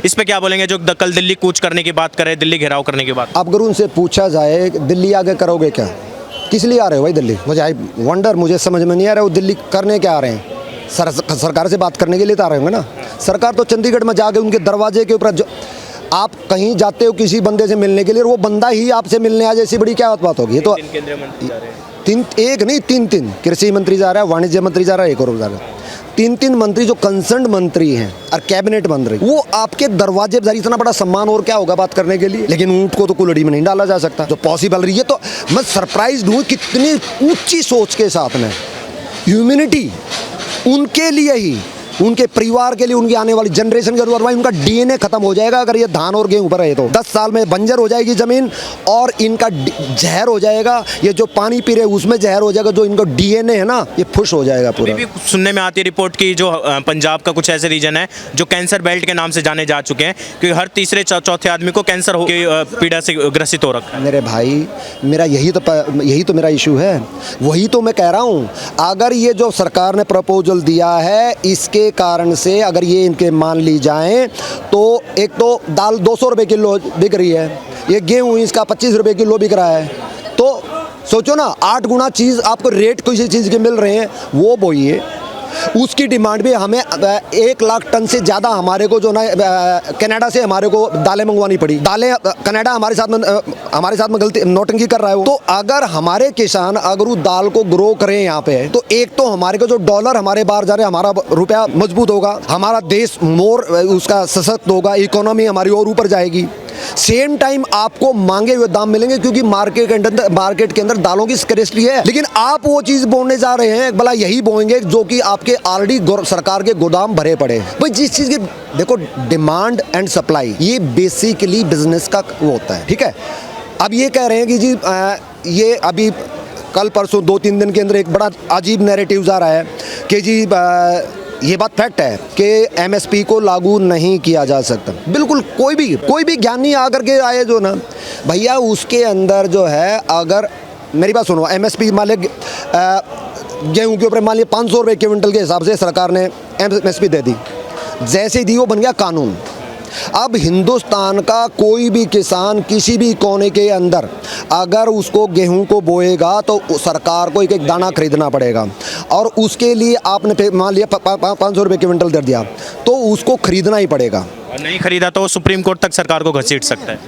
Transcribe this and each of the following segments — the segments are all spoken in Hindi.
इस पे क्या बोलेंगे जो कल दिल्ली कूच करने की बात कर रहे हैं, दिल्ली घेराव करने की बात? अब अगर उनसे पूछा जाए दिल्ली आगे करोगे क्या, किस लिए आ रहे हो भाई दिल्ली, मुझे समझ में नहीं आ रहा है वो दिल्ली करने क्या आ रहे हैं। सरकार से बात करने के लिए तो आ रहे होंगे ना। सरकार तो चंडीगढ़ में जाके उनके दरवाजे के ऊपर आप कहीं जाते हो किसी बंदे से मिलने के लिए, वो बंदा ही आपसे मिलने आ जाए, ऐसी बड़ी क्या बात होगी। तो केंद्रीय मंत्री जा रहे हैं, तीन कृषि मंत्री जा रहा है, वाणिज्य मंत्री जा रहा है, एक और जा रहा है। तीन मंत्री जो कंसर्न मंत्री हैं और कैबिनेट मंत्री, वो आपके दरवाजे पर इतना बड़ा सम्मान और क्या होगा बात करने के लिए। लेकिन ऊंट को तो कुल्हड़ी में नहीं डाला जा सकता, जो पॉसिबल रही है। तो मैं सरप्राइज्ड हूँ कितनी ऊंची सोच के साथ में ह्यूमैनिटी उनके लिए ही, उनके परिवार के लिए, उनकी आने वाली जनरेशन के द्वारा उनका डीएनए खत्म हो जाएगा अगर ये धान और गेहूं पर रहे तो 10 साल में बंजर हो जाएगी जमीन और इनका जहर हो जाएगा। ये जो पानी पी रहे उसमें जहर हो जाएगा, जो इनका डीएनए है ना ये फुश हो जाएगा पूरा। अभी भी सुनने में आती है रिपोर्ट की जो पंजाब का कुछ ऐसे रीजन है जो कैंसर बेल्ट के नाम से जाने जा चुके हैं, क्योंकि हर तीसरे चौथे आदमी को कैंसर की पीड़ा से ग्रसित हो रखा है। मेरे भाई मेरा यही तो मेरा इशू है, वही तो मैं कह रहा हूँ। अगर ये जो सरकार ने प्रपोजल दिया है इसके कारण से अगर ये इनके मान ली जाएं तो एक तो दाल 200 रुपये किलो बिक रही है, ये गेहूँ इसका 25 रुपये किलो बिक रहा है। तो सोचो ना 8 गुना चीज़ आपको रेट किसी चीज़ के मिल रहे हैं, वो बोइए उसकी डिमांड भी हमें 1 लाख टन से ज़्यादा हमारे को जो ना कनाडा से हमारे को दालें मंगवानी पड़ी। दालें कनाडा हमारे साथ में गलती नोटंकी कर रहा है वो। तो अगर हमारे किसान अगर उस दाल को ग्रो करें यहाँ पे, तो एक तो हमारे को जो डॉलर हमारे बाहर जा रहे हैं, हमारा रुपया मजबूत होगा, हमारा देश मोर उसका सशक्त होगा, इकोनॉमी हमारी और ऊपर जाएगी। सेम टाइम आपको मांगे हुए दाम मिलेंगे क्योंकि मार्केट के अंदर दालों की स्कैर्सिटी है। लेकिन आप वो चीज बोने जा रहे हैं, भला यही बोएंगे जो कि आपके ऑलरेडी सरकार के गोदाम भरे पड़े। भाई जिस चीज की देखो डिमांड एंड सप्लाई, ये बेसिकली बिजनेस का वो होता है, ठीक है। अब ये कह रहे हैं कि जी ये अभी कल परसों 2-3 दिन के अंदर एक बड़ा अजीब नैरेटिव आ रहा है कि जी ये बात फैक्ट है कि एमएसपी को लागू नहीं किया जा सकता। बिल्कुल कोई भी ज्ञानी आकर के आए जो ना भैया उसके अंदर जो है, अगर मेरी बात सुनो, एमएसपी मान लिया गेहूँ के ऊपर मान लिया 500 रुपये क्विंटल के हिसाब से सरकार ने एमएसपी दे दी, जैसे दी वो बन गया कानून। अब हिंदुस्तान का कोई भी किसान किसी भी कोने के अंदर अगर उसको गेहूं को बोएगा तो सरकार को एक दाना खरीदना पड़ेगा, और उसके लिए आपने मान लिया 500 रुपये क्विंटल दे दिया तो उसको खरीदना ही पड़ेगा। नहीं खरीदा तो सुप्रीम कोर्ट तक सरकार को घसीट सकता है।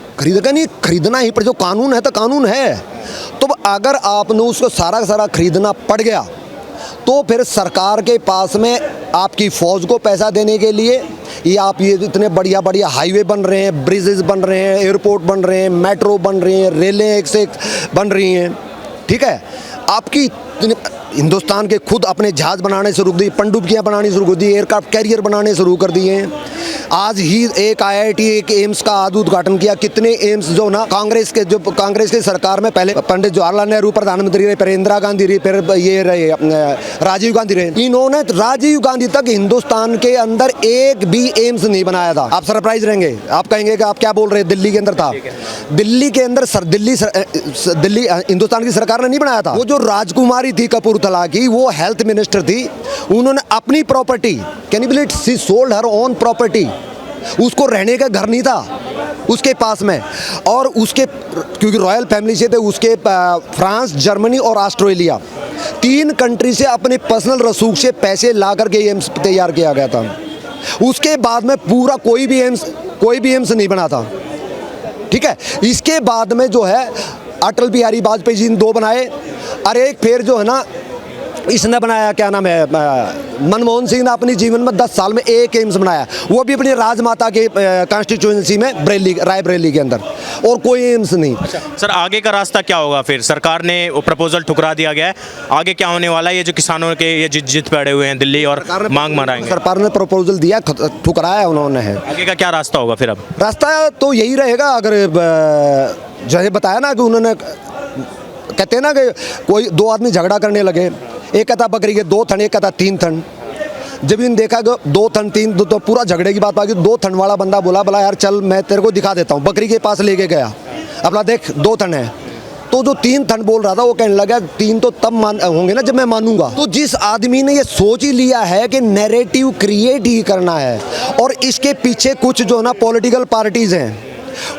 खरीदना ही पर जो कानून है तो कानून है। तो अगर आपने उसको सारा खरीदना पड़ गया तो फिर सरकार के पास में आपकी फौज को पैसा देने के लिए, या आप ये इतने बढ़िया हाईवे बन रहे हैं, ब्रिजेस बन रहे हैं, एयरपोर्ट बन रहे हैं, मेट्रो बन रही हैं, रेलें एक से एक बन रही हैं, ठीक है। आपकी हिंदुस्तान के खुद अपने जहाज बनाने शुरू कर दिए, पनडुब्बियाँ बनानी शुरू कर दी, एयरक्राफ्ट कैरियर बनाने शुरू कर दिए हैं। आज ही एक IIT एक एम्स का आज उद्घाटन किया। कितने एम्स जो ना कांग्रेस के सरकार में पहले पंडित जवाहरलाल नेहरू प्रधानमंत्री रहे, फिर इंदिरा गांधी रही, फिर ये रहे राजीव गांधी रहे। इन्होंने राजीव गांधी तक हिंदुस्तान के अंदर एक भी एम्स नहीं बनाया था। आप सरप्राइज रहेंगे, आप कहेंगे कि आप क्या बोल रहे हैं, दिल्ली के अंदर था। दिल्ली के अंदर दिल्ली हिंदुस्तान की सरकार ने नहीं बनाया था। वो जो राजकुमारी थी कपूरथला की, वो हेल्थ मिनिस्टर थी, उन्होंने अपनी property, can you believe, she sold her own property. उसको रहने का घर नहीं था उसके पास में, और उसके क्योंकि रॉयल फैमिली से थे, उसके फ्रांस, जर्मनी और ऑस्ट्रेलिया 3 कंट्री से अपने पर्सनल रसूख से पैसे ला करके एम्स तैयार किया गया था। उसके बाद में पूरा कोई भी एम्स नहीं बना था, ठीक है। इसके बाद में जो है अटल बिहारी वाजपेयी जी ने 2 बनाए, और एक फिर जो है ना इसने बनाया, क्या नाम है, मनमोहन सिंह ने अपनी जीवन में 10 साल में एक एम्स बनाया, वो भी अपनी राजमाता के कॉन्स्टिट्यूएंसी में रायबरेली के अंदर, और कोई एम्स नहीं। अच्छा सर, आगे का रास्ता क्या होगा फिर? सरकार ने वो प्रपोजल ठुकरा दिया गया है, आगे क्या होने वाला है? ये जो किसानों के ये जिद पे अड़े हुए हैं दिल्ली और मांग मराएंगे, सरकार ने प्रपोजल दिया, ठुकराया उन्होंने है। आगे का क्या रास्ता होगा फिर? अब रास्ता तो यही रहेगा, अगर जैसे बताया ना कि उन्होंने कहते हैं ना कि कोई 2 आदमी झगड़ा करने लगे, एक कहता बकरी के 2 थन, एक कहता 3 थन। जब इन देखा कि 2 थन 3 तो पूरा झगड़े की बात आ गई। 2 थन वाला बंदा बोला यार चल मैं तेरे को दिखा देता हूँ, बकरी के पास लेके गया, अपना देख 2 थन है, तो जो 3 थन बोल रहा था वो कहने लगा 3 तो तब होंगे ना जब मैं मानूंगा। तो जिस आदमी ने ये सोच ही लिया है कि नैरेटिव क्रिएट ही करना है, और इसके पीछे कुछ जो ना पॉलिटिकल पार्टीज हैं,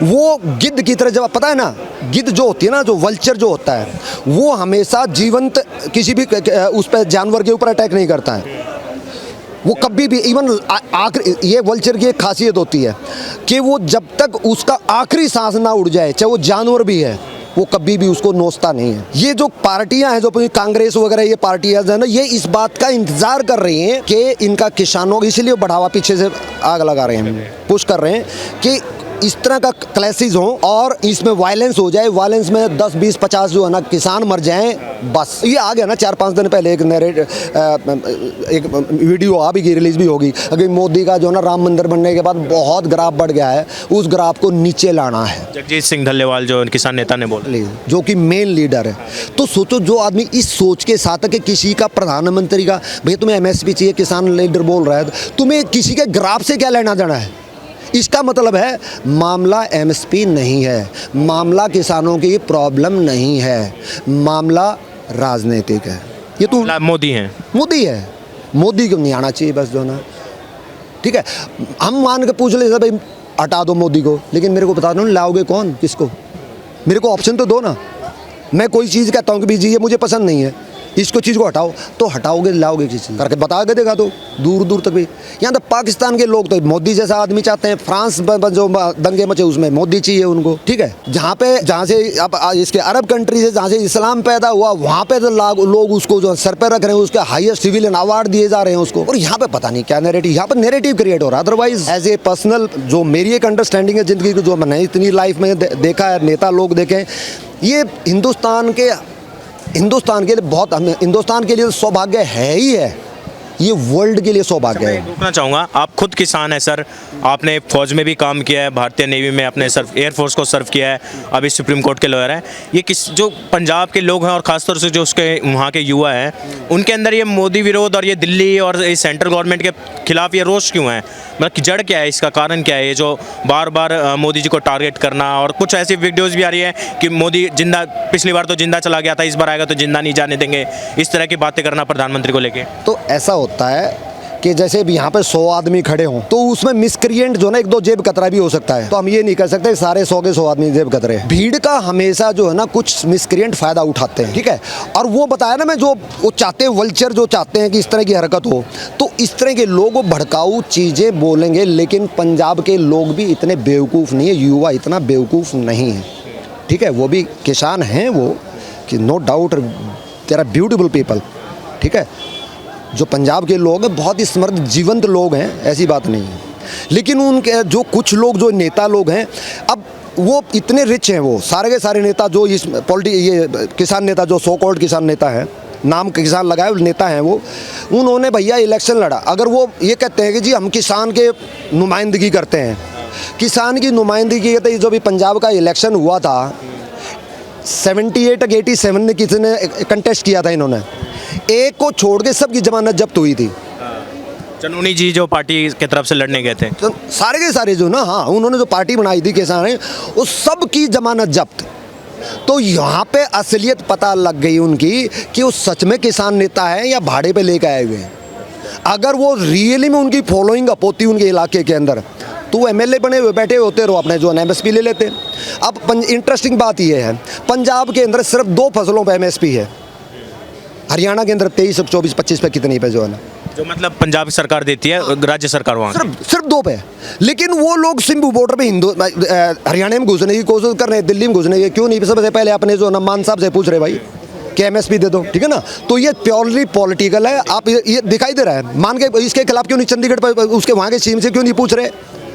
वो गिद्ध की तरह, जब पता है ना गिद्ध जो होती है ना, जो वल्चर जो होता है, वो हमेशा जीवंत किसी भी उस पर जानवर के ऊपर अटैक नहीं करता है। वो कभी भी इवन आखिरी, ये वल्चर की एक खासियत होती है कि वो जब तक उसका आखिरी सांस ना उड़ जाए, चाहे वो जानवर भी है, वो कभी भी उसको नोचता नहीं है। ये जो पार्टियां हैं, जो कांग्रेस वगैरह ये पार्टियां जो है ना, ये इस बात का इंतजार कर रही हैं कि इनका किसानों, इसलिए बढ़ावा पीछे से आग लगा रहे हैं, पुश कर रहे हैं कि इस तरह का क्लैसेस हो और इसमें वायलेंस हो जाए, वायलेंस में 10, 20, 50 जो है ना किसान मर जाएं, बस। ये आ गया ना 4-5 दिन पहले एक वीडियो आ भी गई, रिलीज भी होगी, अगर मोदी का जो ना राम मंदिर बनने के बाद बहुत ग्राफ बढ़ गया है, उस ग्राफ को नीचे लाना है। जगजीत सिंह धल्लेवाल जो किसान नेता ने बोला, जो कि मेन लीडर है। तो सोचो, जो आदमी इस सोच के साथ है कि किसी का प्रधानमंत्री का, भैया तुम्हें MSP चाहिए, किसान लीडर बोल रहा है, तुम्हें किसी के ग्राफ से क्या लेना देना है? इसका मतलब है मामला MSP नहीं है, मामला किसानों की प्रॉब्लम नहीं है, मामला राजनीतिक है। ये तो मोदी है, मोदी को नहीं आना चाहिए, बस जो ना, ठीक है। हम मान के पूछ ले भाई हटा दो मोदी को, लेकिन मेरे को बता दो लाओगे कौन, किसको? मेरे को ऑप्शन तो दो ना। मैं कोई चीज़ कहता हूँ कि जी ये मुझे पसंद नहीं है, इसको चीज़ को हटाओ, तो हटाओगे लाओगे किस चीज़ करके बता के देखा, तो दूर दूर तक भी। यहाँ तो पाकिस्तान के लोग तो मोदी जैसा आदमी चाहते हैं, फ्रांस जो दंगे मचे उसमें मोदी चाहिए उनको, ठीक है। जहाँ से अब इसके अरब कंट्री से जहाँ से इस्लाम पैदा हुआ, वहाँ पे तो लोग उसको जो सर पे रख रहे हैं, उसके हाईएस्ट सिविलियन अवार्ड दिए जा रहे हैं उसको। और यहाँ पे पता नहीं क्या नैरेटिव, यहाँ पर नैरेटिव क्रिएट हो रहा है। अदरवाइज एज ए पर्सनल जो मेरी एक अंडरस्टैंडिंग है ज़िंदगी की, जो मैंने इतनी लाइफ में देखा है, नेता लोग देखे, ये हिंदुस्तान के लिए बहुत, हिंदुस्तान के लिए सौभाग्य है ही है, ये वर्ल्ड के लिए सौभाग्य है। रोकना चाहूँगा, आप खुद किसान हैं सर, आपने फौज में भी काम किया है, भारतीय नेवी में आपने एयरफोर्स को सर्व किया है, अभी सुप्रीम कोर्ट के लॉयर हैं। ये जो पंजाब के लोग हैं और ख़ासतौर से जो उसके वहाँ के युवा हैं, उनके अंदर ये मोदी विरोध और ये दिल्ली और ये सेंट्रल गवर्नमेंट के खिलाफ ये रोष क्यों है? मतलब जड़ क्या है, इसका कारण क्या है, ये जो बार बार मोदी जी को टारगेट करना? और कुछ ऐसी वीडियोज़ भी आ रही है कि मोदी जिंदा, पिछली बार तो जिंदा चला गया था, इस बार आएगा तो जिंदा नहीं जाने देंगे, इस तरह की बातें करना प्रधानमंत्री को लेके। तो ऐसा होता है कि जैसे भी यहाँ पे 100 आदमी खड़े हों, तो उसमें मिसक्रिएंट जो ना 1-2 जेब कतरा भी हो सकता है। तो हम ये नहीं कर सकते सारे 100 के 100 आदमी जेब कतरे। भीड़ का हमेशा जो है ना कुछ मिसक्रिएंट फायदा उठाते हैं, ठीक है। और वो बताया ना मैं, जो वो चाहते हैं, वल्चर जो चाहते हैं कि इस तरह की हरकत हो, तो इस तरह के लोग वो भड़काऊ चीज़ें बोलेंगे। लेकिन पंजाब के लोग भी इतने बेवकूफ़ नहीं है, युवा इतना बेवकूफ़ नहीं है, ठीक है। वो भी किसान हैं, वो कि no doubt there are beautiful people, ठीक है। जो पंजाब के लोग हैं बहुत ही समृद्ध जीवंत लोग हैं, ऐसी बात नहीं है। लेकिन उनके जो कुछ लोग, जो नेता लोग हैं, अब वो इतने रिच हैं, वो सारे के सारे नेता जो इस ये किसान नेता, जो सो कॉल्ड किसान नेता है, नाम किसान लगाए नेता हैं, वो उन्होंने भैया इलेक्शन लड़ा। अगर वो ये कहते हैं कि जी हम किसान के नुमाइंदगी करते हैं, किसान की नुमाइंदगी करते हैं, जो भी पंजाब का इलेक्शन हुआ था 78-87 में किसी ने कंटेस्ट किया था, इन्होंने एक को छोड़ के सबकी जमानत जब्त हुई थी। चनूनी जी जो पार्टी की तरफ से लड़ने गए थे, तो सारे के सारे जो ना, हाँ, उन्होंने जो पार्टी बनाई थी किसान है, वो सब की जमानत जब्त। तो यहाँ पे असलियत पता लग गई उनकी कि वो सच में किसान नेता है या भाड़े पे लेकर आए हुए हैं। अगर वो रियली में उनकी फॉलोइंग अप होती उनके इलाके के अंदर, तो वो MLA बने हुए बैठे होते रहो, अपने जो MSP ले लेते। अब इंटरेस्टिंग बात ये है, पंजाब के अंदर सिर्फ 2 फसलों पर MSP है, हरियाणा के अंदर 23, 24, 25 पे कितनी पे जो है ना, जो मतलब पंजाब सरकार देती है, राज्य सरकार वहाँ सिर्फ 2 पे। लेकिन वो लोग सिंबू बॉर्डर पे हरियाणा में घुसने की कोशिश कर रहे हैं, दिल्ली में घुसने की, क्यों नहीं? सबसे पहले अपने जो ना मान साहब से पूछ रहे भाई कि MSP दे दो, ठीक है ना। तो ये प्योरली पॉलिटिकल है। आप ये दिखाई दे रहा है, मान के इसके खिलाफ क्यों नहीं चंडीगढ़ पर उसके वहाँ के CM से क्यों नहीं पूछ रहे,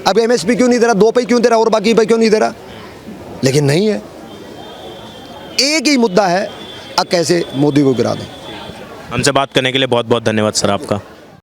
अब MSP क्यों नहीं दे रहा, 2 पे क्यों दे रहा और बाकी पे क्यों नहीं दे रहा? लेकिन नहीं है, एक ही मुद्दा है, अब कैसे मोदी को गिरा दें। हमसे बात करने के लिए बहुत बहुत धन्यवाद सर आपका।